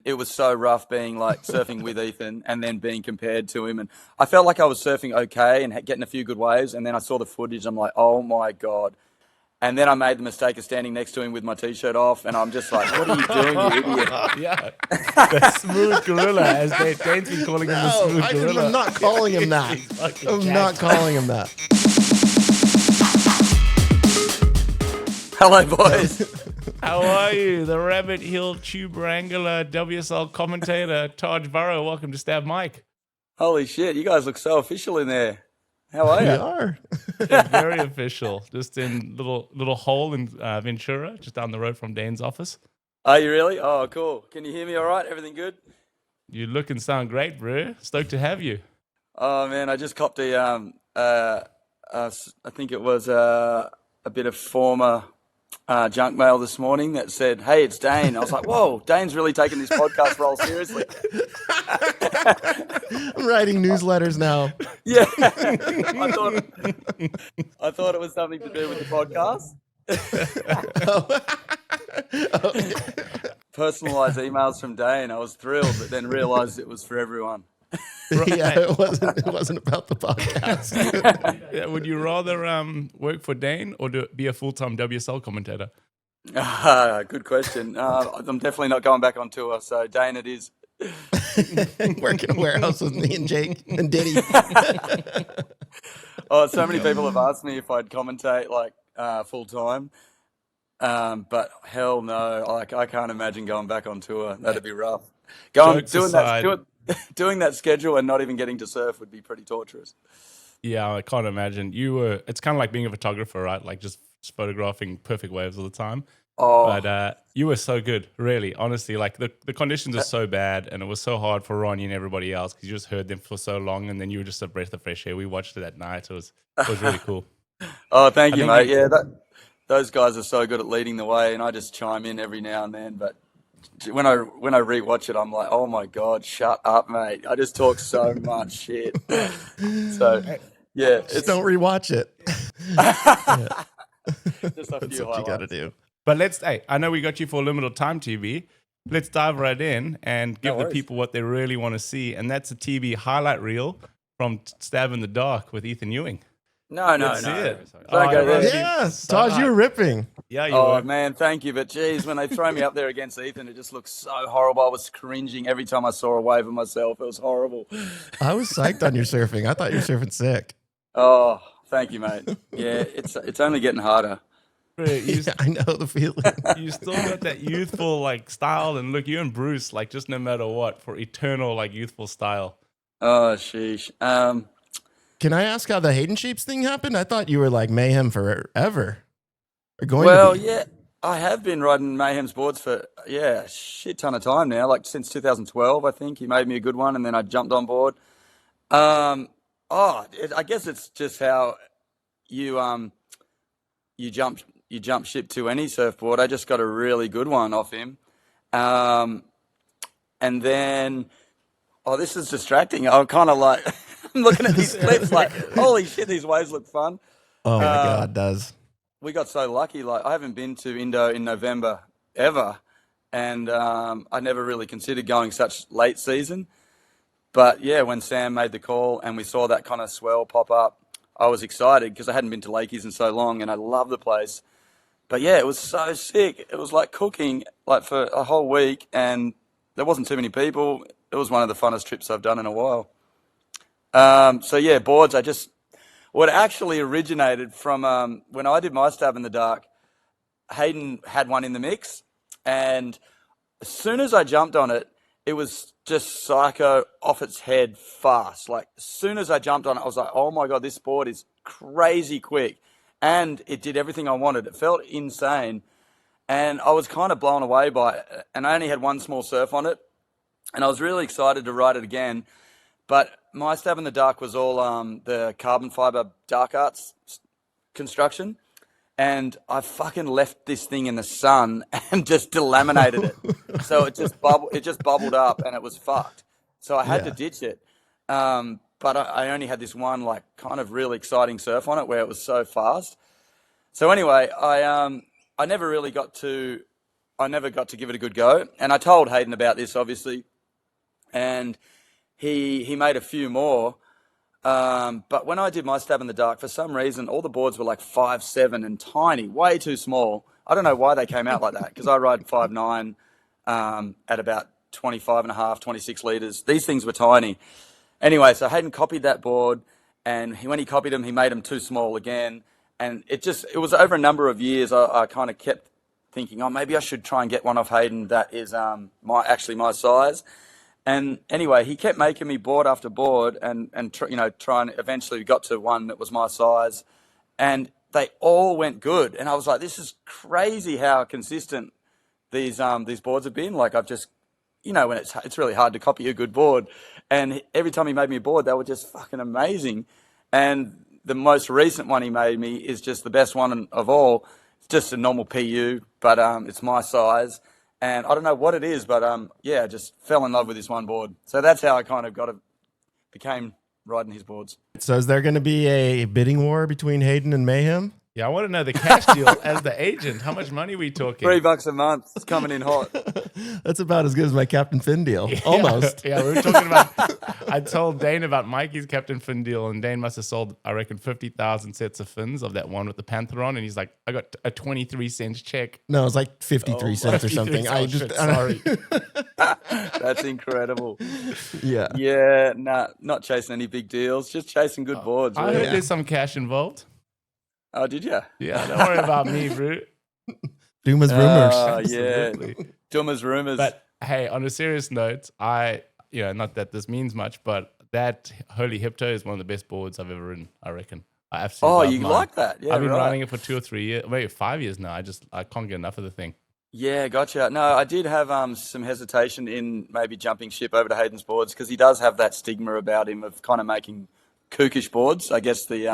it was so rough being like surfing with Ethan and then being compared to him. And I felt like I was surfing okay and getting a few good waves. And then I saw the footage. I'm like, oh my God. And then I made the mistake of standing next to him with my T-shirt off. And I'm just like, what are you doing, you idiot? Yeah. The smooth gorilla, as Dane's been calling him the smooth gorilla. I'm not calling him that. I'm not calling him that. Hello, boys. How are you? The rabbit heel tube wrangler, WSL commentator, Taj Burrow. Welcome to StabMic. Holy shit, you guys look so official in there. How are you? We are. Yeah, very official. Just in little hole in Ventura, just down the road from Dane's office. Are you really? Oh, cool. Can you hear me all right? Everything good? You look and sound great, bro. Stoked to have you. Oh, man, I just copped I think it was a bit of former junk mail this morning that said, hey, it's Dane. I was like, whoa, Dane's really taking this podcast role seriously. I'm writing newsletters now. Yeah. I thought it was something to do with the podcast. Personalized emails from Dane. I was thrilled, but then realized it was for everyone. Yeah, it wasn't about the podcast. Yeah, would you rather work for Dane or be a full-time WSL commentator? Good question. I'm definitely not going back on tour, so Dane it is. Work in a warehouse with me and Jake and Diddy. Oh, so many people have asked me if I'd commentate like full time, but hell no. Like I can't imagine going back on tour. That'd be rough. Doing that schedule and not even getting to surf would be pretty torturous. Yeah, I can't imagine. It's kind of like being a photographer, right? Like just photographing perfect waves all the time. Oh, But you were so good, really, honestly. Like the conditions are so bad, and it was so hard for Ronnie and everybody else because you just heard them for so long, and then you were just a breath of fresh air. We watched it at night. It was really cool. Oh, thank you, mate. Yeah, those guys are so good at leading the way, and I just chime in every now and then. But when I rewatch it, I'm like, oh my God, shut up, mate! I just talk so much shit. So yeah, Just don't rewatch it. just a That's few what you got to highlights. do. But I know we got you for a limited time, TB. Let's dive right in and give the worries. people what they really want to see, and that's a TB highlight reel from Stab in the Dark with Ethan Ewing. No. Let's see it. Don't go there. Yes, Taj, you were ripping. Yeah, you Oh were. man, thank you. But geez, when they throw me up there against Ethan, it just looks so horrible. I was cringing every time I saw a wave of myself. It was horrible. I was psyched on your surfing. I thought you were surfing sick. Oh, thank you, mate. Yeah, it's only getting harder. Yeah, I know the feeling. You still got that youthful like style and look. You and Bruce, like just no matter what, for eternal like youthful style. Oh, sheesh. Can I ask how the Hayden Shapes thing happened? I thought you were like Mayhem forever. Or going Well, to be. yeah, I have been riding Mayhem's boards for a shit ton of time now. Like since 2012, I think he made me a good one, and then I jumped on board. I guess it's just how you jump ship to any surfboard. I just got a really good one off him. And then, this is distracting. I'm kind of like, I'm looking at these clips like, holy shit, these waves look fun. Oh my God, does. We got so lucky. Like, I haven't been to Indo in November ever. And I never really considered going such late season. But yeah, when Sam made the call and we saw that kind of swell pop up, I was excited because I hadn't been to Lakey's in so long and I love the place. But yeah, it was so sick. It was like cooking like for a whole week and there wasn't too many people. It was one of the funnest trips I've done in a while. So yeah, boards, what actually originated from when I did my Stab in the Dark, Hayden had one in the mix. And as soon as I jumped on it, it was just psycho off its head fast. Like as soon as I jumped on it, I was like, oh my God, this board is crazy quick. And it did everything I wanted. It felt insane. And I was kind of blown away by it. And I only had one small surf on it. And I was really excited to ride it again. But my Stab in the Dark was all the carbon fiber dark arts construction. And I fucking left this thing in the sun and just delaminated it. So it just bubbled up and it was fucked. So I had to ditch it. But I only had this one like kind of really exciting surf on it where it was so fast. So anyway, I never really got to I never got to give it a good go. And I told Hayden about this, obviously, and he made a few more. But when I did my stab in the dark, for some reason, all the boards were like 5'7" and tiny, way too small. I don't know why they came out like that, because I ride 5'9", at about 25.5, 26 litres. These things were tiny. Anyway, so Hayden copied that board, and when he copied them, he made them too small again. And it was over a number of years, I kind of kept thinking, oh, maybe I should try and get one off Hayden that is my size. And anyway, he kept making me board after board, and trying. Eventually, we got to one that was my size, and they all went good. And I was like, this is crazy how consistent these boards have been. Like, I've just, when it's really hard to copy a good board, and every time he made me a board, they were just fucking amazing. And the most recent one he made me is just the best one of all. It's just a normal PU, but it's my size. And I don't know what it is, but I just fell in love with this one board. So that's how I kind of became riding his boards. So is there going to be a bidding war between Hayden and Mayhem? Yeah, I want to know the cash deal as the agent. How much money are we talking? $3 a month. It's coming in hot. That's about as good as my Captain Finn deal. Yeah, almost. Yeah, we were talking about, I told Dane about Mikey's Captain Fin deal, and Dane must have sold, I reckon, 50,000 sets of fins of that one with the Panther on, and he's like, I got a 23-cent check. No, it was like 53 cents or something. Sorry. That's incredible. Yeah. Yeah, not chasing any big deals, just chasing good boards. I heard there's some cash involved. Oh, did you? Yeah, don't worry about me, bro. Duma's rumors. Oh, yeah. Duma's rumors. But hey, on a serious note, not that this means much, but that Holy Hypto is one of the best boards I've ever ridden, I reckon. I absolutely love you mine. like that? Yeah, I've been riding it for 2 or 3 years, maybe 5 years now. I can't get enough of the thing. Yeah, gotcha. No, I did have some hesitation in maybe jumping ship over to Hayden's boards, because he does have that stigma about him of kind of making kookish boards. I guess the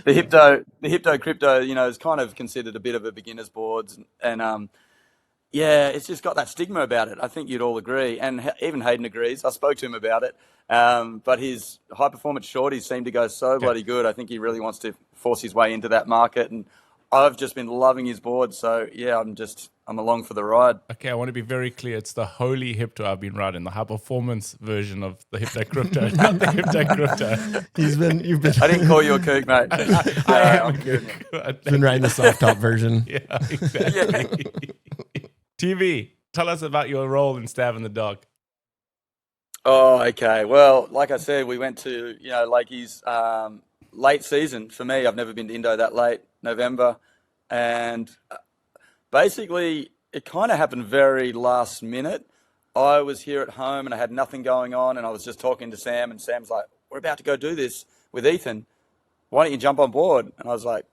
Hypto Crypto, is kind of considered a bit of a beginner's boards, and it's just got that stigma about it. I think you'd all agree, and even Hayden agrees. I spoke to him about it, but his high performance shorties seem to go so bloody good. I think he really wants to force his way into that market, and I've just been loving his boards. So yeah, I'm along for the ride. Okay, I want to be very clear. It's the Holy Hypto I've been riding, the high performance version of the Hypto Crypto, not the Hypto Crypto. You've been. I didn't call you a kook, mate. I am a kook. Been riding the soft top version. Yeah, exactly. TV, tell us about your role in Stab in the Dark. Oh, okay. Well, like I said, we went to Lakey's late season. For me, I've never been to Indo that late, November, and basically it kind of happened very last minute. I was here at home and I had nothing going on, and I was just talking to Sam, and Sam's like, "We're about to go do this with Ethan. Why don't you jump on board?" And I was like,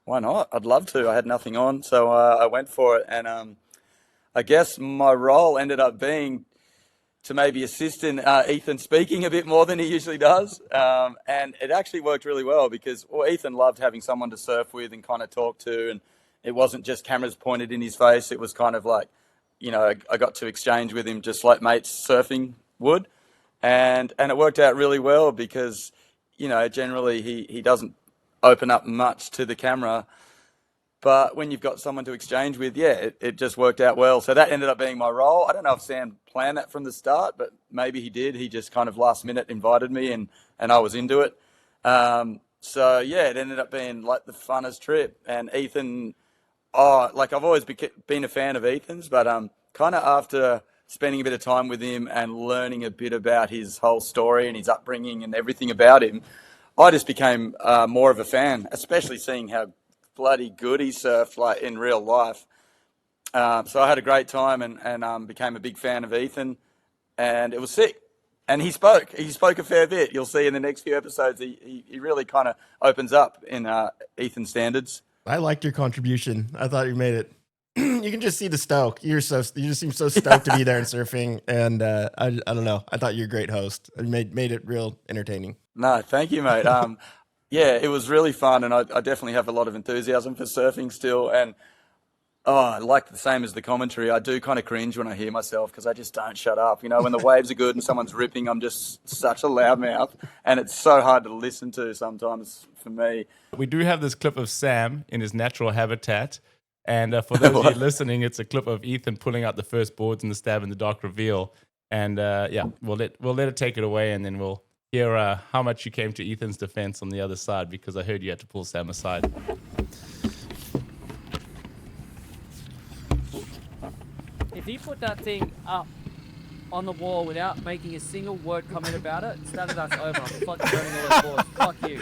"Why not? I'd love to." I had nothing on, so I went for it, and I guess my role ended up being to maybe assist in Ethan speaking a bit more than he usually does. And it actually worked really well, because Ethan loved having someone to surf with and kind of talk to. And it wasn't just cameras pointed in his face. It was kind of like, I got to exchange with him just like mates surfing would. And it worked out really well, because, generally he doesn't open up much to the camera. But when you've got someone to exchange with, it just worked out well. So that ended up being my role. I don't know if Sam planned that from the start, but maybe he did. He just kind of last minute invited me, and I was into it. It ended up being like the funnest trip. And Ethan, I've always been a fan of Ethan's, but kind of after spending a bit of time with him and learning a bit about his whole story and his upbringing and everything about him, I just became more of a fan, especially seeing how bloody good he surfed like in real life. So I had a great time and became a big fan of Ethan, and it was sick. And he spoke a fair bit. You'll see in the next few episodes, he really kind of opens up in Ethan's standards. I liked your contribution. I thought you made it. You can just see the stoke. You just seem so stoked to be there and surfing. And I don't know. I thought you're a great host. You made it real entertaining. No, thank you, mate. It was really fun, and I definitely have a lot of enthusiasm for surfing still. And like the same as the commentary, I do kind of cringe when I hear myself, because I just don't shut up. When the waves are good and someone's ripping, I'm just such a loudmouth, and it's so hard to listen to sometimes for me. We do have this clip of Sam in his natural habitat, And for those of you listening, it's a clip of Ethan pulling out the first boards in the Stab in the Dark reveal. And we'll let it take it away, and then we'll hear how much you came to Ethan's defense on the other side, because I heard you had to pull Sam aside. If he put that thing up on the wall without making a single word comment about it, Stardust over. I'm fucking burning all those boards. Fuck you.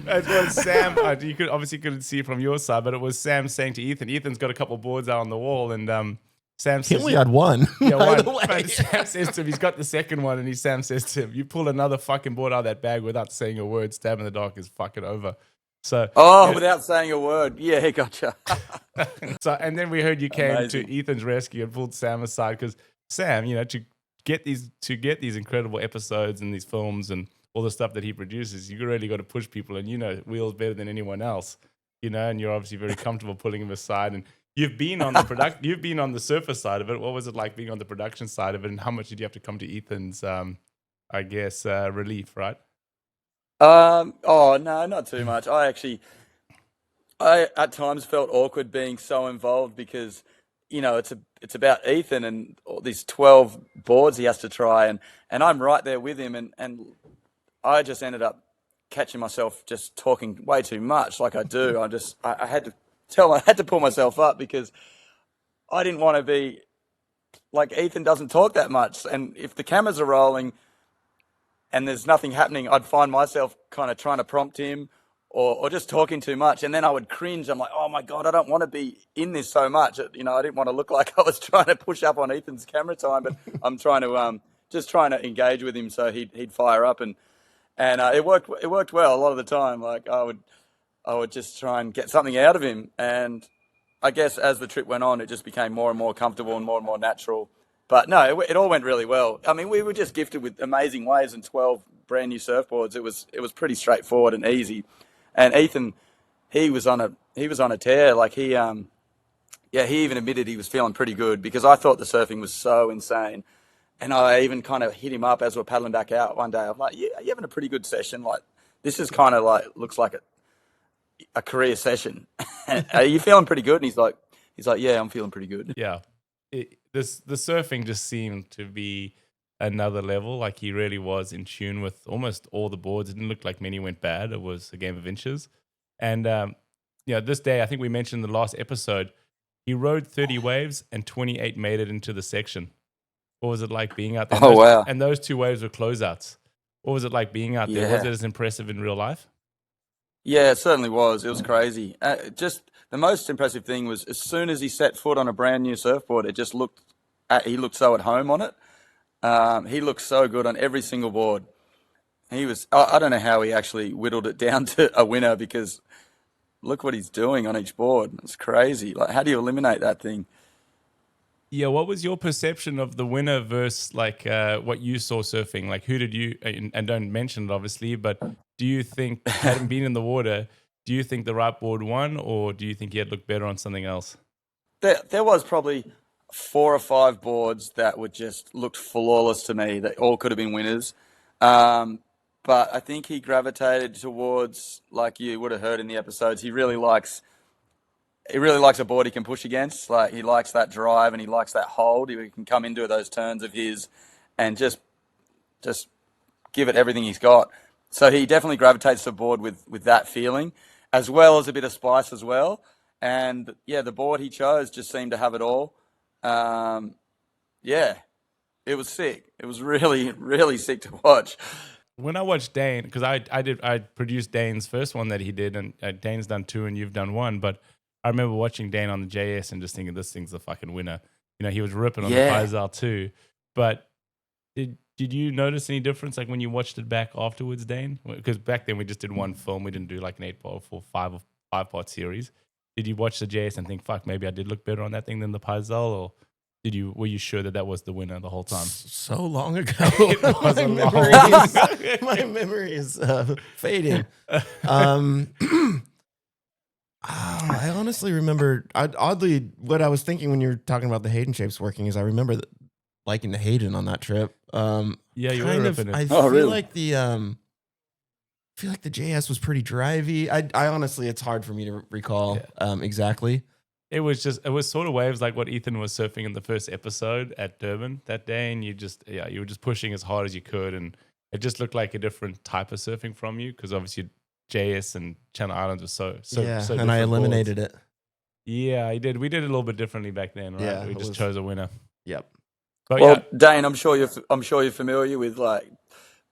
It was Sam. You couldn't see it from your side, but it was Sam saying to Ethan, Ethan's got a couple boards out on the wall, and Sam says, He only had one. Yeah, by one. the way. But Sam says to him, he's got the second one, and Sam says to him, you pull another fucking board out of that bag without saying a word, Stab in the Dark is fucking over. So, without saying a word. Yeah, gotcha. and then we heard you came Amazing. to Ethan's rescue and pulled Sam aside, because Sam, to get these incredible episodes and these films and all the stuff that he produces, you really got to push people, and Wheels better than anyone else, and you're obviously very comfortable pulling him aside. And you've been on the you've been on the surfer side of it. What was it like being on the production side of it, and how much did you have to come to Ethan's, relief, right? No, not too much. I at times felt awkward being so involved because, it's about Ethan and all these 12 boards he has to try, and I'm right there with him, and I just ended up catching myself just talking way too much like I do. I had to pull myself up because I didn't want to be like Ethan doesn't talk that much, and if the cameras are rolling and there's nothing happening, I'd find myself kind of trying to prompt him or just talking too much. And then I would cringe. I'm like, oh my God, I don't want to be in this so much. I didn't want to look like I was trying to push up on Ethan's camera time, but I'm trying to, just trying to engage with him so he'd fire up. And it worked well a lot of the time. Like I would just try and get something out of him. And I guess as the trip went on, it just became more and more comfortable and more natural. But no, it all went really well. I mean, we were just gifted with amazing waves and 12 brand new surfboards. It was pretty straightforward and easy. And Ethan, he was on a tear. Like he even admitted he was feeling pretty good because I thought the surfing was so insane. And I even kind of hit him up as we're paddling back out one day. I'm like, yeah, are you having a pretty good session? Like this is kind of like looks like a career session. Are you feeling pretty good? And he's like, yeah, I'm feeling pretty good. Yeah. The surfing just seemed to be another level. Like he really was in tune with almost all the boards. It didn't look like many went bad. It was a game of inches. And this day, I think we mentioned in the last episode, he rode 30 waves and 28 made it into the section. What was it like being out there? Wow. And those 2 waves were closeouts. What was it like being out there? Yeah. Was it as impressive in real life? Yeah, it certainly was. It was crazy. Just the most impressive thing was as soon as he set foot on a brand new surfboard, it just he looked so at home on it. He looked so good on every single board. I don't know how he actually whittled it down to a winner because look what he's doing on each board. It's crazy. Like, how do you eliminate that thing? Yeah, what was your perception of the winner versus what you saw surfing? Like, who did you, and don't mention it obviously, but do you think, hadn't been in the water, do you think the right board won, or do you think he had looked better on something else? There was probably 4 or 5 boards that would just looked flawless to me. They all could have been winners. But I think he gravitated towards, like you would have heard in the episodes, he really likes a board he can push against. Like he likes that drive and he likes that hold. He can come into those turns of his and just give it everything he's got. So he definitely gravitates to a board with that feeling, as well as a bit of spice as well. And yeah, the board he chose just seemed to have it all. Yeah, it was sick. It was really, really sick to watch. When I watched Dane, because I produced Dane's first one that he did, and Dane's done 2 and you've done 1, but I remember watching Dane on the JS and just thinking this thing's a fucking winner. He was ripping on the Paisal too. But did you notice any difference like when you watched it back afterwards, Dane? Because back then we just did 1 film. We didn't do like an 8-part or 5-part series. Did you watch the JS and think, fuck, maybe I did look better on that thing than the Paisal, or were you sure that was the winner the whole time? So long ago. It was my memory is fading. I honestly remember, oddly, what I was thinking when you were talking about the Hayden Shapes working is I remember liking the Hayden on that trip. Yeah, you kind were of. ripping it. I Oh, feel really? like the JS was pretty drivey. I honestly, it's hard for me to recall exactly. it was sort of waves like what Ethan was surfing in the first episode at Durban that day, and you were just pushing as hard as you could, and it just looked like a different type of surfing from you because obviously JS and Channel Islands were so and I eliminated it. Yeah, I did. We did it a little bit differently back then, right? Yeah, we just chose a winner. Yep. But well, Dane, I'm sure you're familiar with like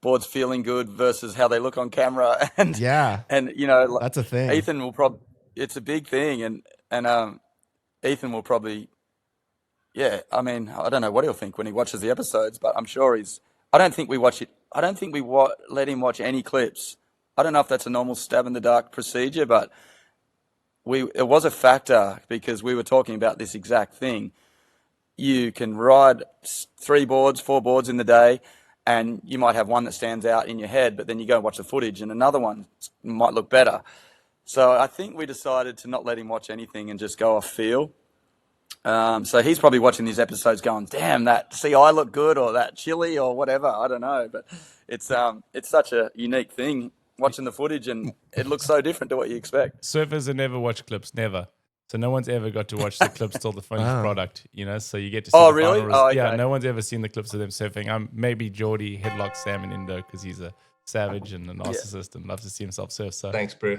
boards feeling good versus how they look on camera, and you know, that's a thing. Ethan will it's a big thing, and Ethan will probably, I mean, I don't know what he'll think when he watches the episodes, but I'm sure I don't think we let him watch any clips. I don't know if that's a normal stab in the dark procedure, but it was a factor because we were talking about this exact thing. You can ride 3 boards, 4 boards in the day, and you might have one that stands out in your head, but then you go and watch the footage and another one might look better. So I think we decided to not let him watch anything and just go off feel. So he's probably watching these episodes going, damn, that CI looked good, or that chili, or whatever. I don't know, but it's such a unique thing watching the footage, and it looks so different to what you expect. Surfers have never watched clips, never. So no one's ever got to watch the clips till the finished product, you know. So you get to see. Oh, the really? Final Okay. Yeah, no one's ever seen the clips of them surfing. Maybe Geordie headlock Sam in Indo because he's a savage and a narcissist and loves to see himself surf. So thanks, bro.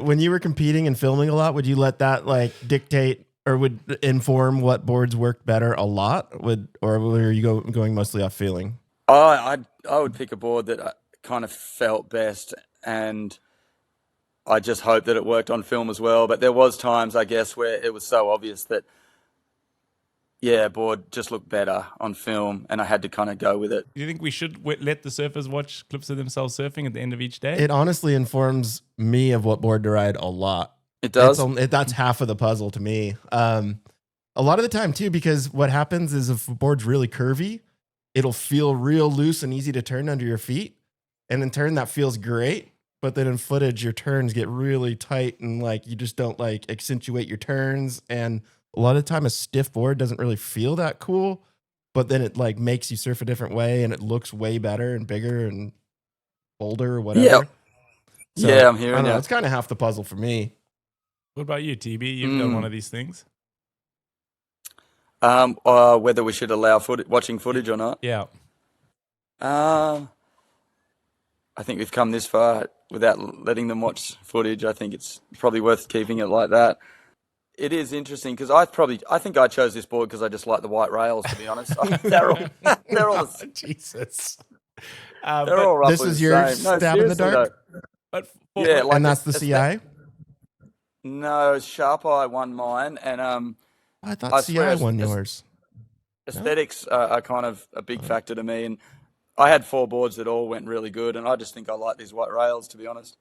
When you were competing and filming a lot, would you let that like dictate or would inform what boards worked better a lot? Or were you going mostly off feeling? I would pick a board that I kind of felt best, and I just hoped that it worked on film as well. But there was times, I guess, where it was so obvious that, a board just looked better on film, and I had to kind of go with it. Do you think we should let the surfers watch clips of themselves surfing at the end of each day? It honestly informs me of what board to ride a lot. It does? That's half of the puzzle to me. A lot of the time, too, because what happens is if a board's really curvy, it'll feel real loose and easy to turn under your feet. And in turn, that feels great. But then in footage, your turns get really tight and like you just don't like accentuate your turns. And a lot of the time, a stiff board doesn't really feel that cool. But then it like makes you surf a different way, and it looks way better and bigger and bolder or whatever. Yeah, So, I'm hearing you. It's kind of half the puzzle for me. What about you, TB? You've done one of these things? Whether we should allow watching footage or not. Yeah. I think we've come this far without letting them watch footage. I think it's probably worth keeping it like that. It is interesting because I think I chose this board because I just like the white rails, to be honest. they're all Jesus. they're all roughly This is the your same. stab in the dark? But And that's the CI? No, Sharp Eye won mine, and I thought I CI swear won yours. aesthetics are kind of a big factor to me, and I had 4 boards that all went really good, and I just think I like these white rails, to be honest.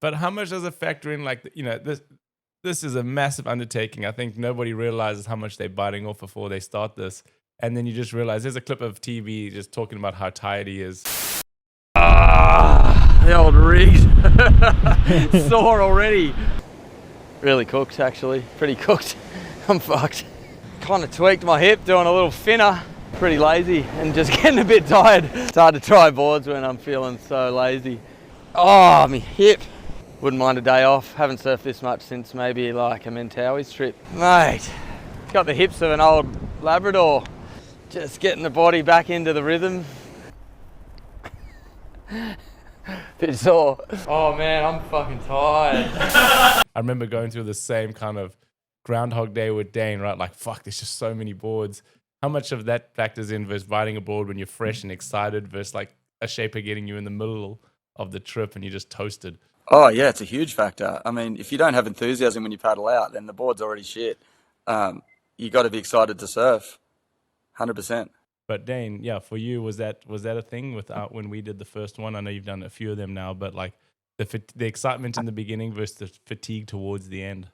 But how much does it factor in? Like, you know, this is a massive undertaking. I think nobody realizes how much they're biting off before they start this. And then you just realize there's a clip of TV just talking about how tired he is. The old rig. Sore already. Really cooked, actually. Pretty cooked. I'm fucked. Kind of tweaked my hip doing a little finner. Pretty lazy and just getting a bit tired. It's hard to try boards when I'm feeling so lazy. Oh, my hip. Wouldn't mind a day off. Haven't surfed this much since maybe like a Mentawai's trip. Mate, got the hips of an old Labrador. Just getting the body back into the rhythm. Bit sore. Oh man, I'm fucking tired. I remember going through the same kind of Groundhog Day with Dane, right? Like, fuck, there's just so many boards. How much of that factors in versus riding a board when you're fresh and excited versus like a shaper getting you in the middle of the trip and you're just toasted? Oh yeah, it's a huge factor. I mean, if you don't have enthusiasm when you paddle out, then the board's already shit. You got to be excited to surf, 100%. But Dane, yeah, for you, was that a thing when we did the first one? I know you've done a few of them now, but like the excitement in the beginning versus the fatigue towards the end.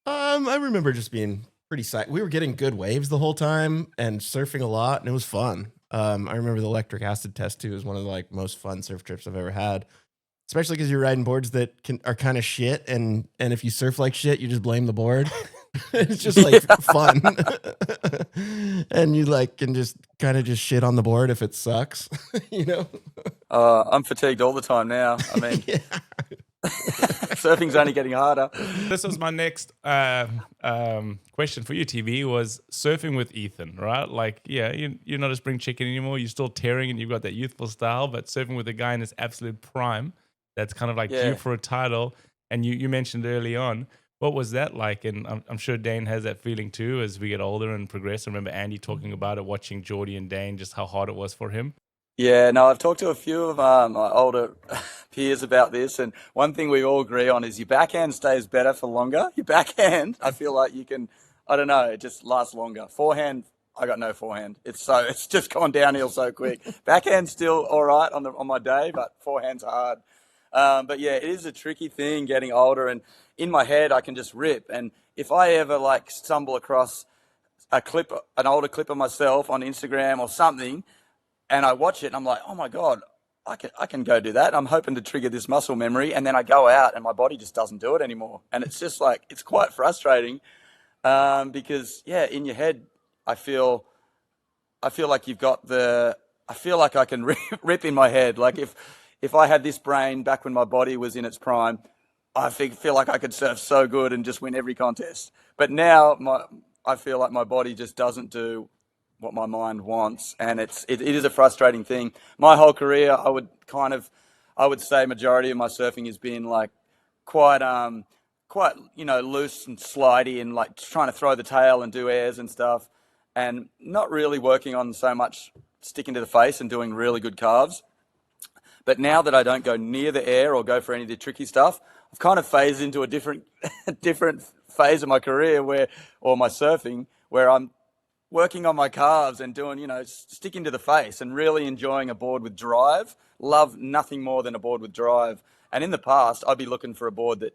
I remember just being pretty psyched. We were getting good waves the whole time and surfing a lot, and it was fun. I remember the electric acid test too. Is one of the like most fun surf trips I've ever had. Especially because you're riding boards that are kind of shit, and if you surf like shit, you just blame the board. It's just like fun, and you like can just kind of just shit on the board if it sucks, you know. I'm fatigued all the time now. I mean, Surfing's only getting harder. This was my next question for you, TV, was surfing with Ethan, right? Like, yeah, you're not a spring chicken anymore. You're still tearing and you've got that youthful style, but surfing with a guy in his absolute prime that's kind of like due for a title. And you mentioned early on, what was that like? And I'm sure Dane has that feeling too as we get older and progress. I remember Andy talking about it, watching Geordie and Dane, just how hard it was for him. Yeah, no, I've talked to a few of my older peers about this, and one thing we all agree on is your backhand stays better for longer. Your backhand, I feel like you can, I don't know, it just lasts longer. Forehand, I got no forehand. It's just gone downhill so quick. Backhand's still all right on my day, but forehand's hard. But yeah, it is a tricky thing getting older, and in my head I can just rip. And if I ever like stumble across an older clip of myself on Instagram or something, and I watch it and I'm like, oh my God, I can go do that. I'm hoping to trigger this muscle memory, and then I go out and my body just doesn't do it anymore. And it's just like, it's quite frustrating because yeah, in your head, I feel like I feel like I can rip in my head. Like if I had this brain back when my body was in its prime, I feel like I could surf so good and just win every contest. But now I feel like my body just doesn't do what my mind wants, and it is a frustrating thing. My whole career, I would say majority of my surfing has been like quite loose and slidey and like trying to throw the tail and do airs and stuff, and not really working on so much sticking to the face and doing really good carves. But now that I don't go near the air or go for any of the tricky stuff, I've kind of phased into a different phase of my career or my surfing, where I'm working on my calves and doing, sticking to the face and really enjoying a board with drive. Love nothing more than a board with drive. And in the past, I'd be looking for a board that,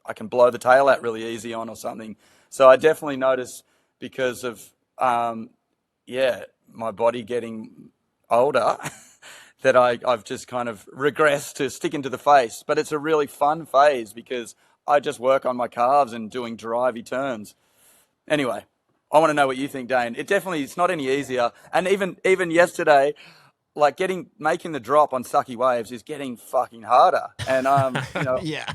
I can blow the tail out really easy on or something. So I definitely notice, because of, my body getting older, that I've just kind of regressed to sticking to the face. But it's a really fun phase because I just work on my calves and doing drivey turns. Anyway, I want to know what you think, Dane. It's not any easier. And even yesterday, like making the drop on sucky waves is getting fucking harder. And, Yeah.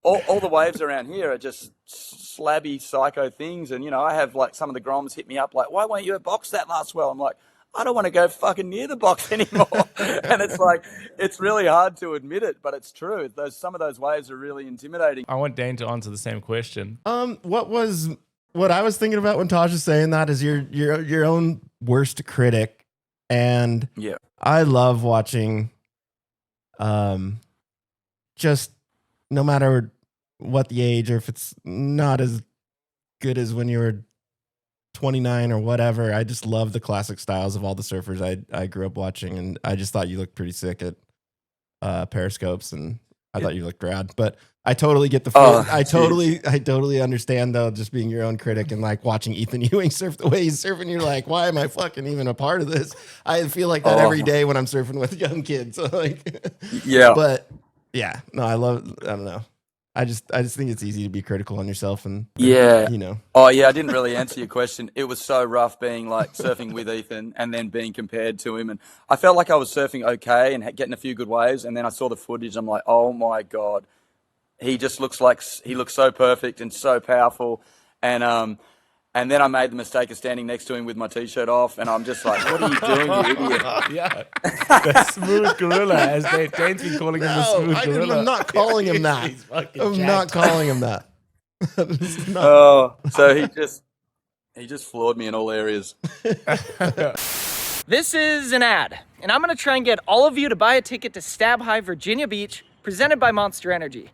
all the waves around here are just slabby psycho things. And, I have like some of the groms hit me up like, why weren't you at box that last well? I'm like, I don't want to go fucking near the box anymore. And it's like, it's really hard to admit it, but it's true. Some of those waves are really intimidating. I want Dane to answer the same question. What I was thinking about when Taj was saying that is your own worst critic. And yeah, I love watching just no matter what the age, or if it's not as good as when you were 29 or whatever, I just love the classic styles of all the surfers I grew up watching. And I just thought you looked pretty sick at periscopes, and I thought you looked rad. But I totally get the feel. I totally understand though, just being your own critic and like watching Ethan Ewing surf the way he's surfing. You're like, why am I fucking even a part of this? I feel like that every day when I'm surfing with young kids. So like, yeah, but yeah, no, I don't know. I just think it's easy to be critical on yourself, and yeah, Oh yeah, I didn't really answer your question. It was so rough being like surfing with Ethan and then being compared to him, and I felt like I was surfing okay and getting a few good waves, and then I saw the footage. I'm like, oh my God, he just looks so perfect and so powerful, and then I made the mistake of standing next to him with my t-shirt off, and I'm just like, what are you doing, you idiot? Yeah, the smooth gorilla, as Dane's been calling him the smooth gorilla. I'm not calling him that. I'm not calling him that. So he just floored me in all areas. This is an ad, and I'm going to try and get all of you to buy a ticket to Stab High Virginia Beach, presented by Monster Energy.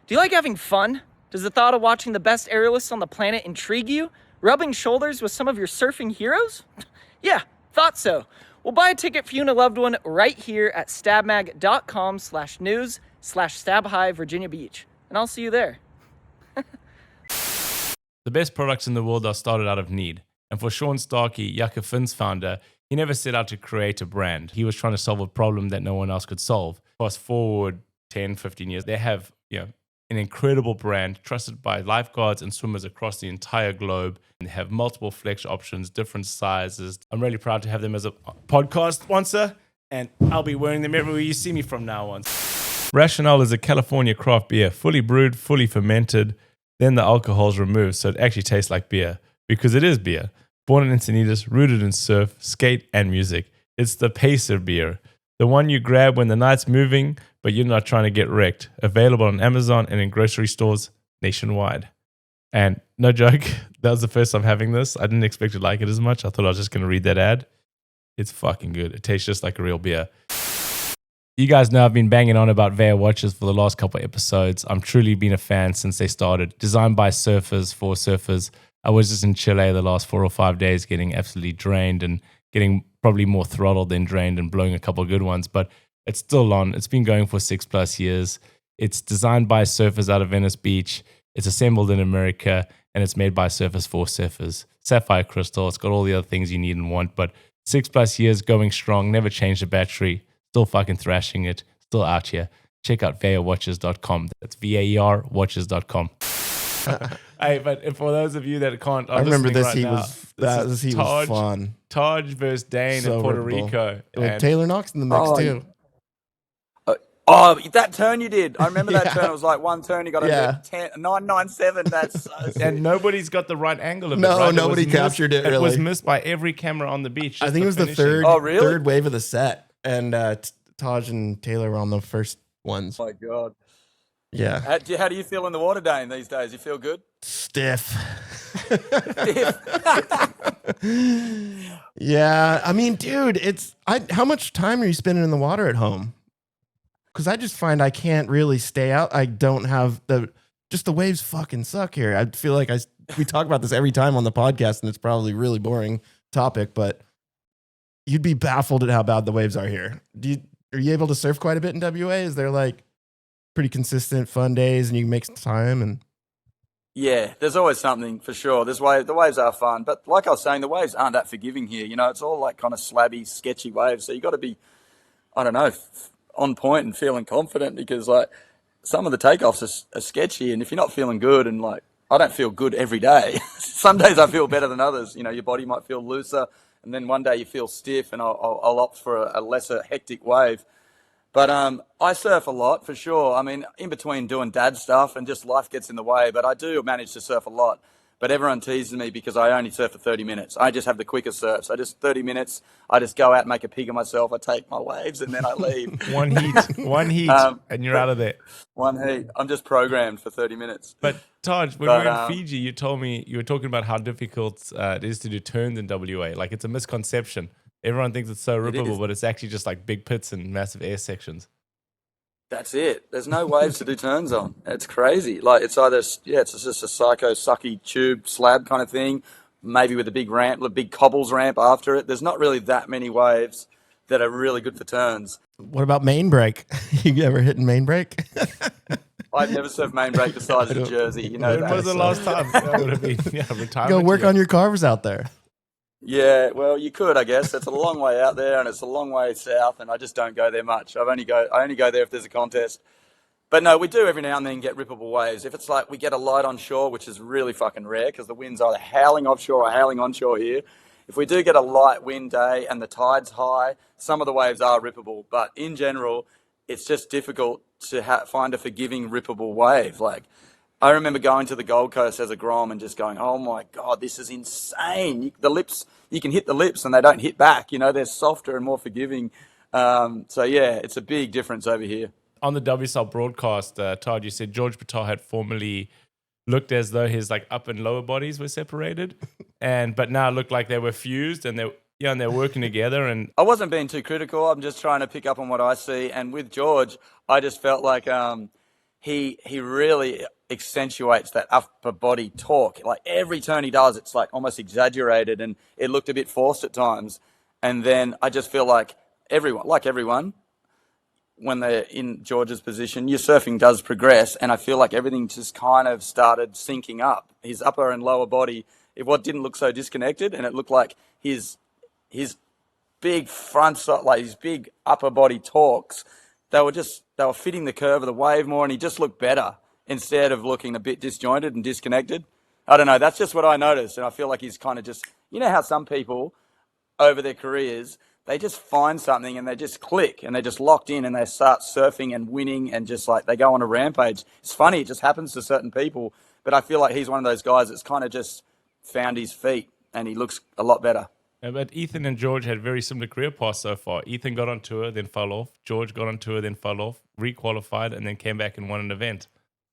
Do you like having fun? Does the thought of watching the best aerialists on the planet intrigue you? Rubbing shoulders with some of your surfing heroes? Yeah, thought so. We'll buy a ticket for you and a loved one right here at stabmag.com/news/stabhigh Virginia Beach. And I'll see you there. The best products in the world are started out of need. And for Sean Starkey, Yucca Finn's founder, he never set out to create a brand. He was trying to solve a problem that no one else could solve. Fast forward 10, 15 years, they have an incredible brand trusted by lifeguards and swimmers across the entire globe. And they have multiple flex options, different sizes. I'm really proud to have them as a podcast sponsor, and I'll be wearing them everywhere you see me from now on. Rationale is a California craft beer, fully brewed, fully fermented, then the alcohol's removed, so it actually tastes like beer, because it is beer. Born in Encinitas, rooted in surf, skate, and music. It's the pacer beer, the one you grab when the night's moving, but you're not trying to get wrecked. Available on Amazon and in grocery stores nationwide. And no joke, that was the first time having this. I didn't expect to like it as much. I thought I was just going to read that ad. It's fucking good. It tastes just like a real beer. You guys know I've been banging on about Veya watches for the last couple of episodes. I'm truly been a fan since they started. Designed by surfers for surfers. I was just in Chile the last 4 or 5 days getting absolutely drained and getting probably more throttled than drained and blowing a couple of good ones. But it's still on. It's been going for 6+ years. It's designed by surfers out of Venice Beach. It's assembled in America, and it's made by surfers for surfers. Sapphire crystal. It's got all the other things you need and want, but 6+ years going strong. Never changed the battery. Still fucking thrashing it. Still out here. Check out veyawatches.com. That's VAER watches.com. Hey, but for those of you that can't, I remember this. Right He now, was that. He was fun. Taj versus Dane So in Puerto rippable. Rico. With And Taylor Knox in the mix too. Oh, that turn you did. I remember that Yeah. turn. It was like one turn. You got Yeah. a 997. That's so sick. and nobody's got the right angle of it. No, right? nobody was missed- captured it, It was really. missed by every camera on the beach. I just think it was the finishing. third wave of the set, and Taj and Taylor were on the first ones. Oh my God. Yeah, How do you feel in the water, Dane, these days? You feel good? stiff. Yeah, I mean, dude, how much time are you spending in the water at home? Because I just find I can't really stay out. I don't have the waves fucking suck here. I feel like we talk about this every time on the podcast, and it's probably a really boring topic, but you'd be baffled at how bad the waves are here. Are you able to surf quite a bit in WA? Is there like pretty consistent fun days and you can make some time? And Yeah, there's always something for sure. The waves are fun, but like I was saying, the waves aren't that forgiving here. You know, it's all like kind of slabby, sketchy waves. So you got to be, I don't know, on point and feeling confident, because like some of the takeoffs are sketchy, and if you're not feeling good, and like I don't feel good every day. Some days I feel better than others. You know, your body might feel looser, and then one day you feel stiff, and I'll opt for a lesser hectic wave. But I surf a lot for sure. I mean, in between doing dad stuff and just life gets in the way, but I do manage to surf a lot. But everyone teases me because I only surf for 30 minutes. I just have the quickest surf. So just 30 minutes, I just go out and make a pig of myself. I take my waves and then I leave. One heat, and you're out of there. One heat. I'm just programmed for 30 minutes. But Taj, when we were in Fiji, you told me you were talking about how difficult it is to do turns in WA. Like, it's a misconception. Everyone thinks it's so rippable, but it's actually just like big pits and massive air sections. That's it. There's no waves to do turns on. It's crazy. Like, it's either, it's just a psycho sucky tube slab kind of thing, maybe with a big ramp, a big cobbles ramp after it. There's not really that many waves that are really good for turns. what about main break? You ever hitting main break? I've never surfed main break besides the Jersey. You know When that. was the last time? That would have been retirement. Go work year. on your carves out there. Yeah, well, you could, I guess. It's a long way out there, and it's a long way south, and I just don't go there much. I only go there if there's a contest. But no, we do every now and then get rippable waves. If it's like we get a light on shore, which is really fucking rare because the wind's either howling offshore or howling onshore here. If we do get a light wind day and the tide's high, some of the waves are rippable. But in general, it's just difficult to find a forgiving rippable wave. Like, I remember going to the Gold Coast as a Grom and just going, oh my God, this is insane. You can hit the lips and they don't hit back. You know, they're softer and more forgiving. So yeah, it's a big difference over here. On the WSL broadcast, Todd, you said George Patel had formerly looked as though his like upper and lower bodies were separated, but now it looked like they were fused and they're working together. And I wasn't being too critical. I'm just trying to pick up on what I see. And with George, I just felt like he really accentuates that upper body torque. Like every turn he does, it's like almost exaggerated, and it looked a bit forced at times. And then I just feel like everyone, when they're in George's position, your surfing does progress, and I feel like everything just kind of started syncing up. His upper and lower body, what didn't look so disconnected, and it looked like his big front side, like his big upper body torques, they were fitting the curve of the wave more, and he just looked better instead of looking a bit disjointed and disconnected. I don't know. That's just what I noticed, and I feel like he's kind of just, you know how some people over their careers, they just find something and they just click and they're just locked in and they start surfing and winning and just like they go on a rampage. It's funny, it just happens to certain people, but I feel like he's one of those guys that's kind of just found his feet and he looks a lot better. Yeah, but Ethan and George had very similar career paths so far. Ethan got on tour, then fell off. George got on tour, then fell off, re-qualified, and then came back and won an event.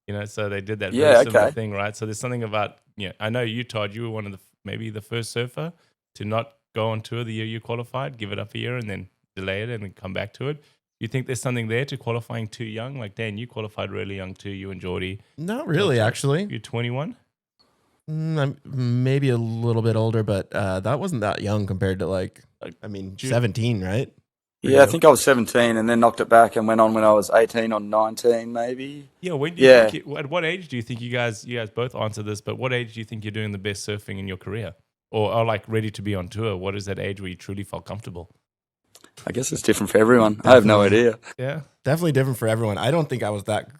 You know, so they did that very similar thing, right? So there's something about, I know you, Todd, you were one of maybe the first surfer to not go on tour the year you qualified, give it up a year and then delay it and then come back to it. You think there's something there to qualifying too young? Like, Dan, you qualified really young too, you and Geordie. Not really, actually. You're 21? I'm maybe a little bit older, but that wasn't that young compared to 17, right? Yeah, I think I was 17 and then knocked it back and went on when I was 18 or 19 maybe. Yeah, when do you think at what age do you think you guys both answer this, but what age do you think you're doing the best surfing in your career? Or are like ready to be on tour? What is that age where you truly felt comfortable? I guess it's different for everyone. Definitely. I have no idea. Yeah. Definitely different for everyone. I don't think I was that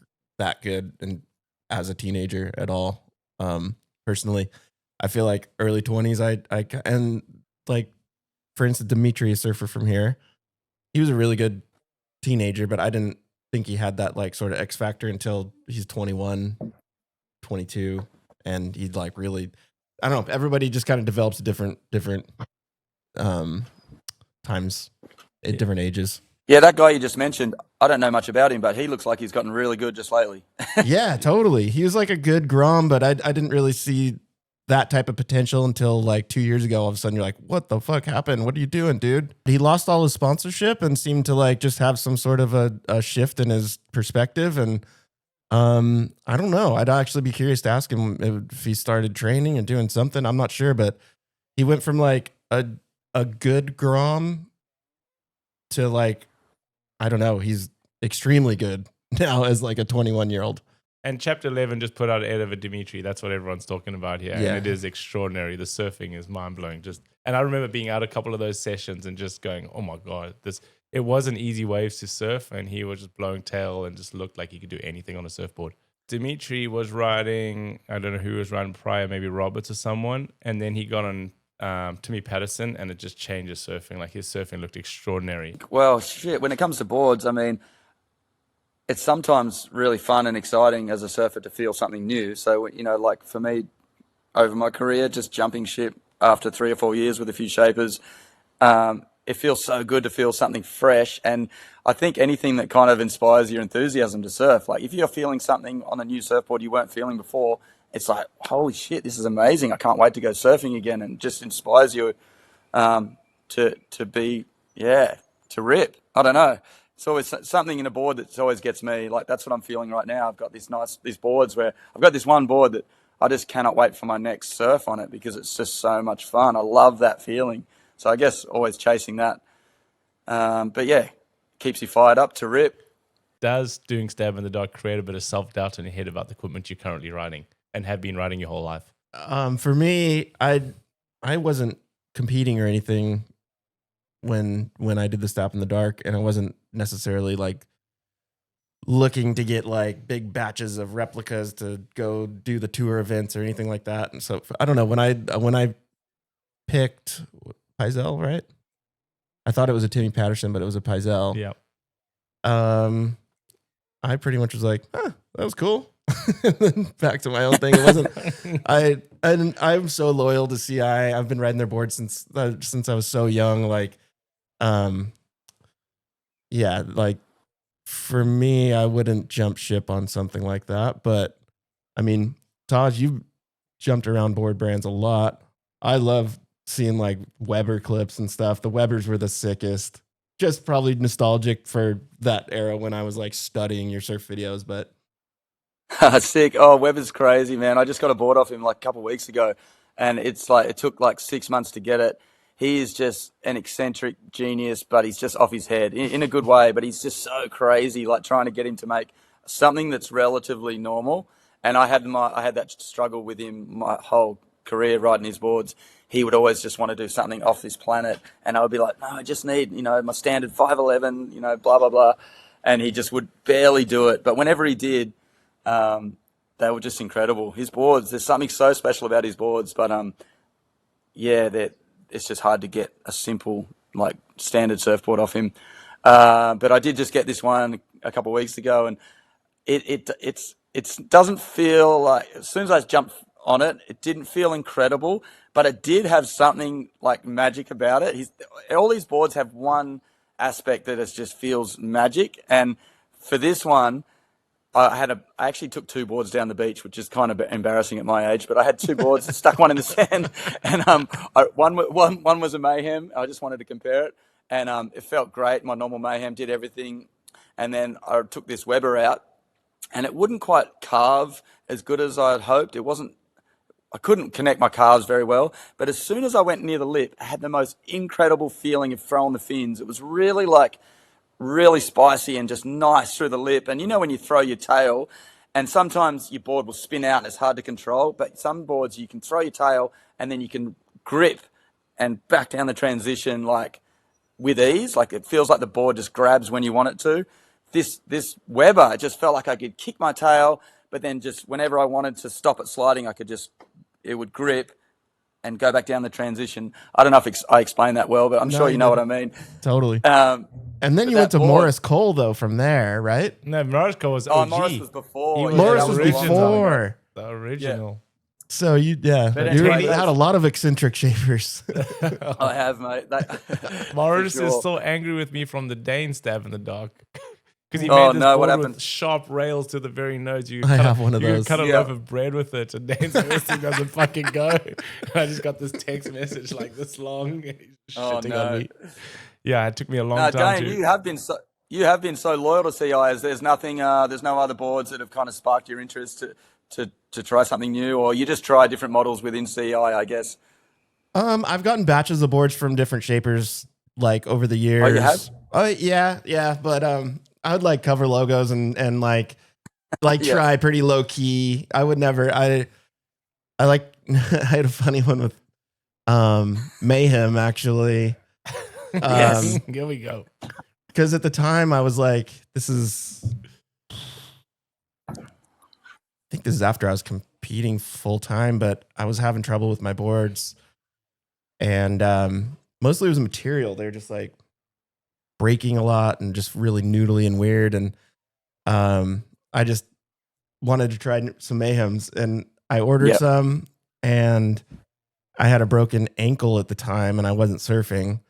good as a teenager at all. Personally, I feel like early 20s, and like, for instance, Dimitri, a surfer from here, he was a really good teenager, but I didn't think he had that like sort of X factor until he's 21, 22. And he'd like really, I don't know, everybody just kind of develops at different times at different ages. Yeah, that guy you just mentioned, I don't know much about him, but he looks like he's gotten really good just lately. Yeah, totally. He was like a good Grom, but I didn't really see that type of potential until like 2 years ago. All of a sudden you're like, what the fuck happened? What are you doing, dude? He lost all his sponsorship and seemed to like just have some sort of a shift in his perspective. And I don't know. I'd actually be curious to ask him if he started training and doing something. I'm not sure, but he went from like a good Grom to like, I don't know. He's extremely good now as like a 21-year-old. And Chapter 11 just put out an ad of a Dimitri. That's what everyone's talking about here. Yeah. And it is extraordinary. The surfing is mind-blowing. And I remember being out a couple of those sessions and just going, oh my God, it wasn't easy waves to surf. And he was just blowing tail and just looked like he could do anything on a surfboard. Dimitri was riding, I don't know who was riding prior, maybe Roberts or someone. And then he got on Timmy Patterson and it just changed his surfing. Like his surfing looked extraordinary. Well, shit, when it comes to boards, I mean, it's sometimes really fun and exciting as a surfer to feel something new. So, like for me, over my career, just jumping ship after 3 or 4 years with a few shapers, it feels so good to feel something fresh. And I think anything that kind of inspires your enthusiasm to surf, like if you're feeling something on a new surfboard you weren't feeling before, it's like, holy shit, this is amazing. I can't wait to go surfing again, and just inspires you to rip. I don't know. It's always something in a board that always gets me. Like that's what I'm feeling right now. I've got these boards where I've got this one board that I just cannot wait for my next surf on it because it's just so much fun. I love that feeling. So I guess always chasing that. But yeah, keeps you fired up to rip. Does doing Stab in the Dark create a bit of self-doubt in your head about the equipment you're currently riding and have been riding your whole life? For me, I wasn't competing or anything when I did the Stop in the Dark, and I wasn't necessarily like looking to get like big batches of replicas to go do the tour events or anything like that. And so I don't know, when I picked Pizel, right? I thought it was a Timmy Patterson, but it was a Pizel. Yeah. I pretty much was like, that was cool. And then back to my own thing. It wasn't. I'm so loyal to CI. I've been riding their board since I was so young. Like, yeah, like for me, I wouldn't jump ship on something like that. But I mean, Taj, you've jumped around board brands a lot. I love seeing like Weber clips and stuff. The Webers were the sickest. Just probably nostalgic for that era when I was like studying your surf videos, but. Sick. Oh, Weber's crazy, man. I just got a board off him like a couple of weeks ago, and it's like it took like 6 months to get it. He is just an eccentric genius, but he's just off his head in a good way. But he's just so crazy, like trying to get him to make something that's relatively normal. And I had that struggle with him my whole career riding his boards. He would always just want to do something off this planet, and I would be like, no, I just need my standard 511, blah blah blah, and he just would barely do it. But whenever he did, they were just incredible. His boards, there's something so special about his boards, but yeah, it's just hard to get a simple like standard surfboard off him. But I did just get this one a couple of weeks ago, and it doesn't feel like, as soon as I jumped on it, it didn't feel incredible, but it did have something like magic about it. All these boards have one aspect that just feels magic, and for this one, I actually took 2 boards down the beach, which is kind of embarrassing at my age, but I had 2 boards, stuck one in the sand, and one was a Mayhem. I just wanted to compare it, and it felt great. My normal Mayhem did everything, and then I took this Weber out, and it wouldn't quite carve as good as I had hoped. I couldn't connect my calves very well, but as soon as I went near the lip, I had the most incredible feeling of throwing the fins. It was really spicy and just nice through the lip. And you know when you throw your tail, and sometimes your board will spin out and it's hard to control, but some boards you can throw your tail and then you can grip and back down the transition like with ease. Like it feels like the board just grabs when you want it to. This Weber, it just felt like I could kick my tail, but then just whenever I wanted to stop it sliding, it would grip and go back down the transition. I don't know if I explained that well, but I'm sure you know what I mean. Totally. And then you went to Morris Cole, though, from there, right? No, Morris Cole was OG. Morris was before. Morris was before. The original. So you had a lot of eccentric shapers. I have, mate. Morris is still angry with me from the Dane stab in the dock. Because he made this board with sharp rails to the very nose. I have one of those. You cut a loaf of bread with it, and Dane's this thing doesn't fucking go. I just got this text message like this long. Shitting on me. Yeah, it took me a long time. Dane, you have been so loyal to CIs. There's no other boards that have kind of sparked your interest to try something new, or you just try different models within CI, I guess. I've gotten batches of boards from different shapers like over the years. Oh, you have? Oh, yeah, but I would like cover logos and try pretty low key. I would never. I I had a funny one with Mayhem actually. Yes, here we go. Because at the time I was like, I think this is after I was competing full time, but I was having trouble with my boards, and mostly it was material. They were just like breaking a lot and just really noodly and weird. And I just wanted to try some Mayhems, and I ordered some, and I had a broken ankle at the time, and I wasn't surfing.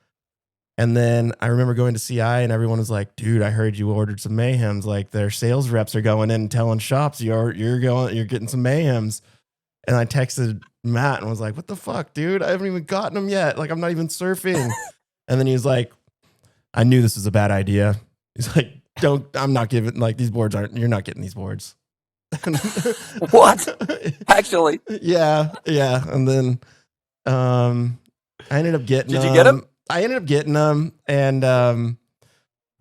And then I remember going to CI, and everyone was like, "Dude, I heard you ordered some Mayhems. Like their sales reps are going in and telling shops you're getting some Mayhems." And I texted Matt and was like, "What the fuck, dude? I haven't even gotten them yet. Like I'm not even surfing." And then he was like, "I knew this was a bad idea." He's like, I'm not giving, like, these boards you're not getting these boards." What? Actually? Yeah. And then I ended up getting them. Did you get them? I ended up getting them, and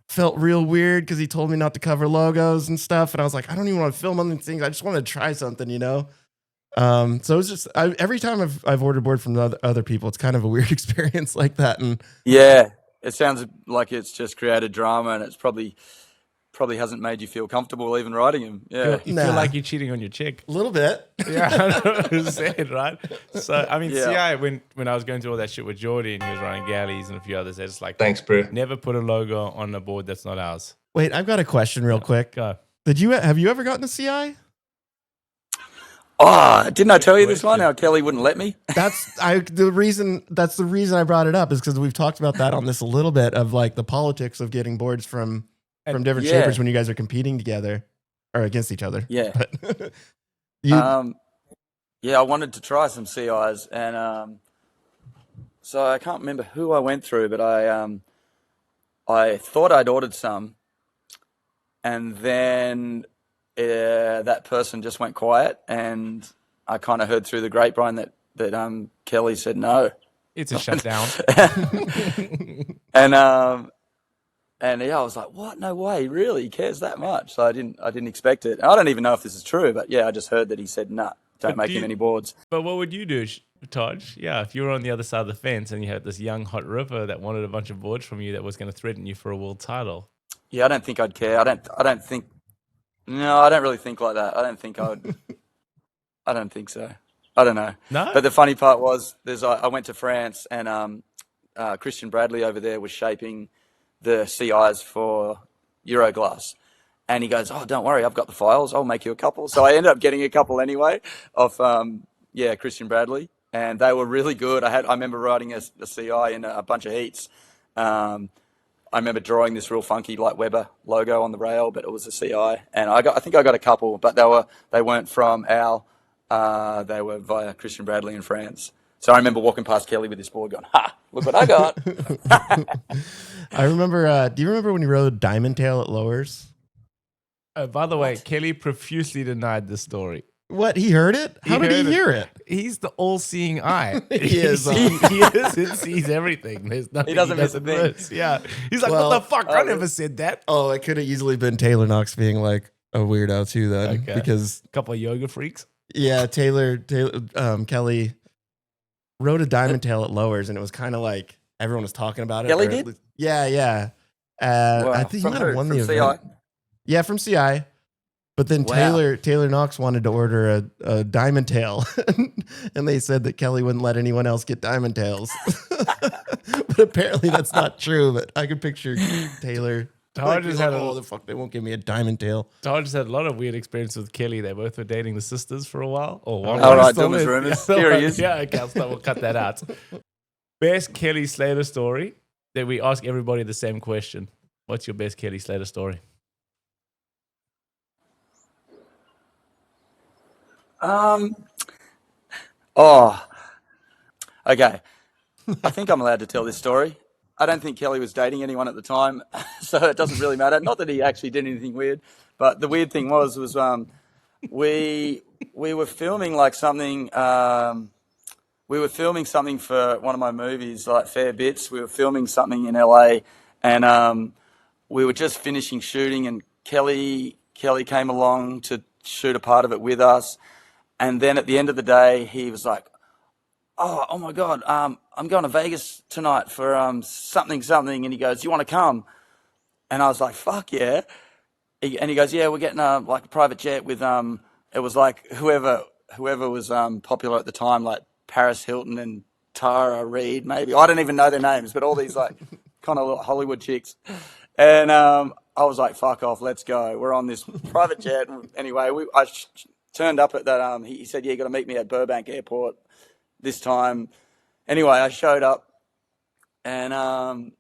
felt real weird because he told me not to cover logos and stuff. And I was like, I don't even want to film on these things. I just wanted to try something, you know? So it was just, every time I've ordered board from other people, it's kind of a weird experience like that. And yeah, it sounds like it's just created drama, and it's probably hasn't made you feel comfortable even writing them. Yeah. You feel like you're cheating on your chick. A little bit. Yeah, I know what I'm saying, right? So, I mean, CI, when I was going through all that shit with Jordy and he was running galleys and a few others, it's like, thanks, bro. Never put a logo on a board that's not ours. Wait, I've got a question real quick. Go. Have you ever gotten a CI? Oh, didn't I tell you this one? How Kelly wouldn't let me? That's the reason I brought it up is because we've talked about that on this a little bit of like the politics of getting boards from different shapers when you guys are competing together or against each other. Yeah. But I wanted to try some CIs, and so I can't remember who I went through, but I thought I'd ordered some, and then that person just went quiet, and I kind of heard through the grapevine that Kelly said no. It's a shutdown. And I was like, what? No way, really? He cares that much? So I didn't expect it. I don't even know if this is true, but yeah, I just heard that he said, nah, don't make him any boards. But what would you do, Taj? Yeah, if you were on the other side of the fence and you had this young hot ripper that wanted a bunch of boards from you that was going to threaten you for a world title. Yeah, I don't think I'd care. I don't think. No, I don't really think like that. I don't think I would. I don't think so. I don't know. No. But the funny part was, I went to France, and Christian Bradley over there was shaping the CIs for Euroglass. And he goes, oh, don't worry, I've got the files. I'll make you a couple. So I ended up getting a couple anyway of, Christian Bradley. And they were really good. I remember writing a CI in a bunch of heats. I remember drawing this real funky like Weber logo on the rail, but it was a CI. And I think I got a couple, but they weren't from Al. They were via Christian Bradley in France. So I remember walking past Kelly with this board going, ha, look what I got. I remember, do you remember when you rode Diamond Tail at Lowers? By the way, Kelly profusely denied this story. What? He heard it? How did he hear it? He's the all-seeing eye. He is. He hears and sees everything. There's nothing He doesn't miss a thing. miss. Yeah. He's like, Well, what the fuck? I never said that. Oh, it could have easily been Taylor Knox being like a weirdo too then. Okay. Because, A couple of yoga freaks. yeah, Kelly rode a Diamond Tail at Lowers, and it was kind of like everyone was talking about it. Kelly or at did? least- Yeah. Wow. I think he From might have who? won the From event. CI? Yeah, from CI. But then Wow. Taylor Knox wanted to order a Diamond Tail, and they said that Kelly wouldn't let anyone else get Diamond Tails. But apparently that's not true. But I could picture Taylor. Taj has had oh, the fuck, they won't give me a Diamond Tail. Taj has had a lot of weird experiences with Kelly. They both were dating the sisters for a while. Or one. All right, still Dilma's is. rumors. Yeah, Here he is. Yeah, okay, we'll cut that out. Best Kelly Slater story that we ask everybody the same question. What's your best Kelly Slater story? Okay. I think I'm allowed to tell this story. I don't think Kelly was dating anyone at the time, so it doesn't really matter. Not that he actually did anything weird, but the weird thing was we were filming like something. We were filming something for one of my movies, like Fair Bits. We were filming something in LA, and we were just finishing shooting, and Kelly came along to shoot a part of it with us, and then at the end of the day, he was like, oh my God, I'm going to Vegas tonight for something, and he goes, you want to come? And I was like, fuck yeah. And he goes, yeah, we're getting like a private jet with it was like whoever was popular at the time, like Paris Hilton and Tara Reid, maybe. I don't even know their names, but all these like kind of Hollywood chicks. And I was like, fuck off, let's go. We're on this private jet. Anyway, I turned up at that. He said, yeah, you got to meet me at Burbank Airport this time. Anyway, I showed up, and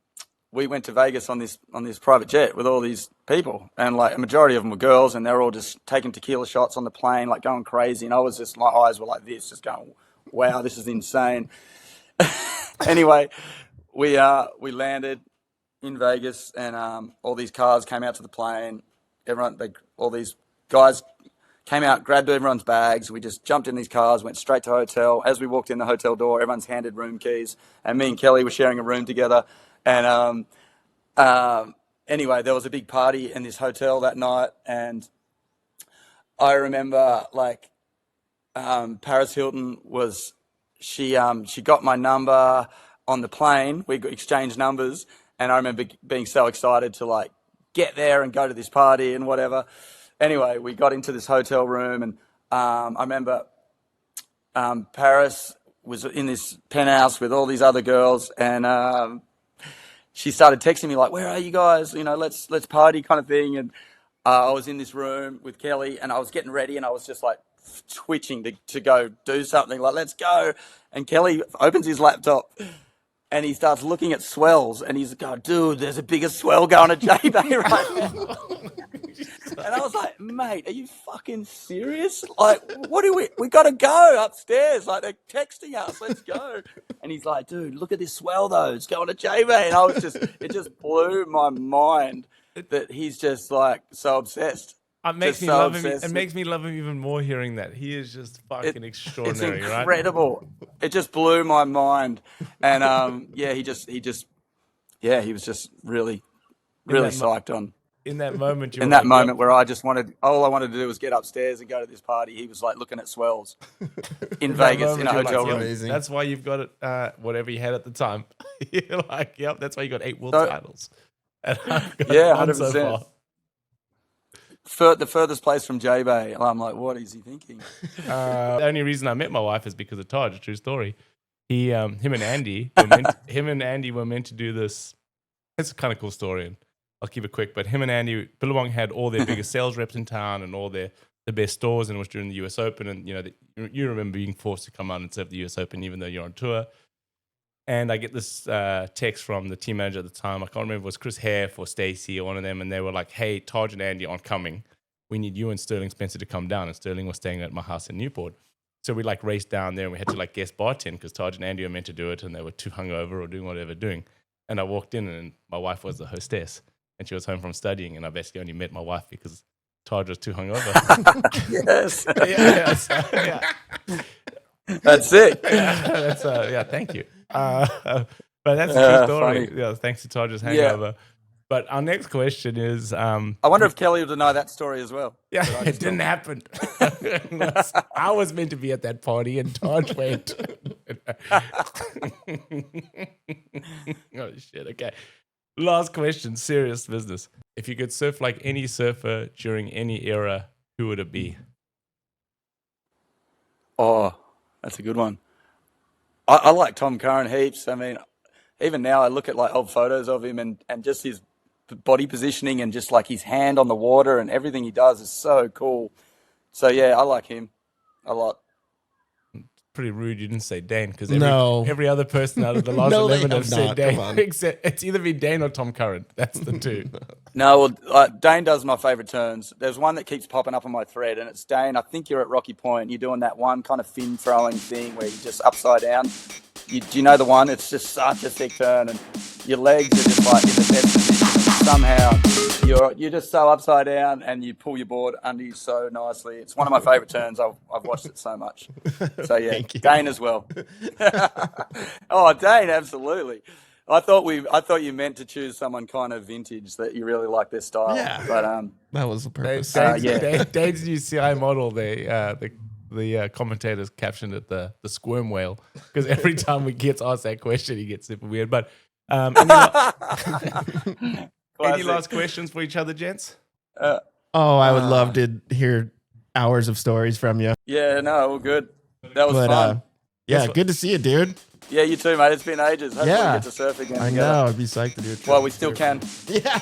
we went to Vegas on this private jet with all these people, and like a majority of them were girls, and they're all just taking tequila shots on the plane, like going crazy. And I was just, my eyes were like this, just going, wow, this is insane. Anyway, we landed in Vegas, and all these cars came out to the plane. All these guys came out, grabbed everyone's bags. We just jumped in these cars, went straight to hotel. As we walked in the hotel door, everyone's handed room keys, and me and Kelly were sharing a room together. And anyway, there was a big party in this hotel that night, and I remember like Paris Hilton was she got my number on the plane. We exchanged numbers, and I remember being so excited to like get there and go to this party and whatever. Anyway, we got into this hotel room, and I remember Paris was in this penthouse with all these other girls, and she started texting me like, "Where are you guys? You know, let's party," kind of thing. And I was in this room with Kelly, and I was getting ready, and I was just like twitching to go do something, like, let's go. And Kelly opens his laptop, and he starts looking at swells, and he's going, dude, there's a bigger swell going to J-Bay right now. And I was like, mate, are you fucking serious? Like, what do we got to go upstairs. Like, they're texting us, let's go. And he's like, dude, look at this swell though, it's going to J-Bay. And it just blew my mind that he's just like so obsessed. It makes Just me so love him. obsessed It makes me love him even more hearing that. He is just fucking It's extraordinary, right? incredible. It just blew my mind. And yeah, he was just really psyched on. In that moment, you In were that like, moment where all I wanted to do was get upstairs and go to this party, he was like looking at swells in Vegas in a moment, hotel you're room. like, Amazing. That's why you've got it. Whatever you had at the time, you're like, yep. That's why you got 8 world So- titles. And I've got Yeah, one so 100%. far. The furthest place from J-Bay. I'm like, what is he thinking? The only reason I met my wife is because of Taj. True story. him and Andy were meant to do this. It's a kind of cool story, and I'll keep it quick. But him and Andy, Billabong had all their biggest sales reps in town and all the best stores, and it was during the US Open. And you remember being forced to come out and serve the US Open even though you're on tour. And I get this text from the team manager at the time. I can't remember if it was Chris Hare or Stacey or one of them, and they were like, "Hey, Taj and Andy aren't coming. We need you and Sterling Spencer to come down." And Sterling was staying at my house in Newport. So we like raced down there and we had to like guest bartend because Taj and Andy were meant to do it and they were too hungover or doing whatever doing. And I walked in and my wife was the hostess and she was home from studying and I basically only met my wife because Taj was too hungover. Yes. Yeah. That's it. Thank you. But that's a true story. Funny. Yeah, thanks to Taj's hangover. But our next question is... I wonder if Kelly will deny that story as well. Yeah, it didn't happen. I was meant to be at that party and Taj went. Oh, shit, okay. Last question, serious business. If you could surf like any surfer during any era, who would it be? Oh, that's a good one. I like Tom Curran heaps. I mean, even now I look at like old photos of him and just his body positioning and just like his hand on the water and everything he does is so cool. So yeah, I like him a lot. Pretty rude you didn't say Dane because every other person out of the last 11 have said Dane. Except it's either been Dane or Tom Curran. That's the two. No, well, Dane does my favourite turns. There's one that keeps popping up on my thread, and it's Dane. I think you're at Rocky Point. You're doing that one kind of fin throwing thing where you're just upside down. Do you know the one? It's just such a sick turn, and your legs are just like in the best position. And somehow you're just so upside down, and you pull your board under you so nicely. It's one of my favourite turns. I've watched it so much. So yeah, Dane as well. Oh, Dane, absolutely. I thought you meant to choose someone kind of vintage that you really like their style. Yeah, but that was the purpose. Dane's new CI model. The commentators captioned it the squirm whale because every time we get asked that question, he gets super weird. But any last questions for each other, gents? I would love to hear hours of stories from you. Yeah, no, all good. That was fun. Good to see you, dude. Yeah, you too, mate. It's been ages. Hopefully we get to surf again. I know. I'd be psyched to do it. Well, we still can. Yeah.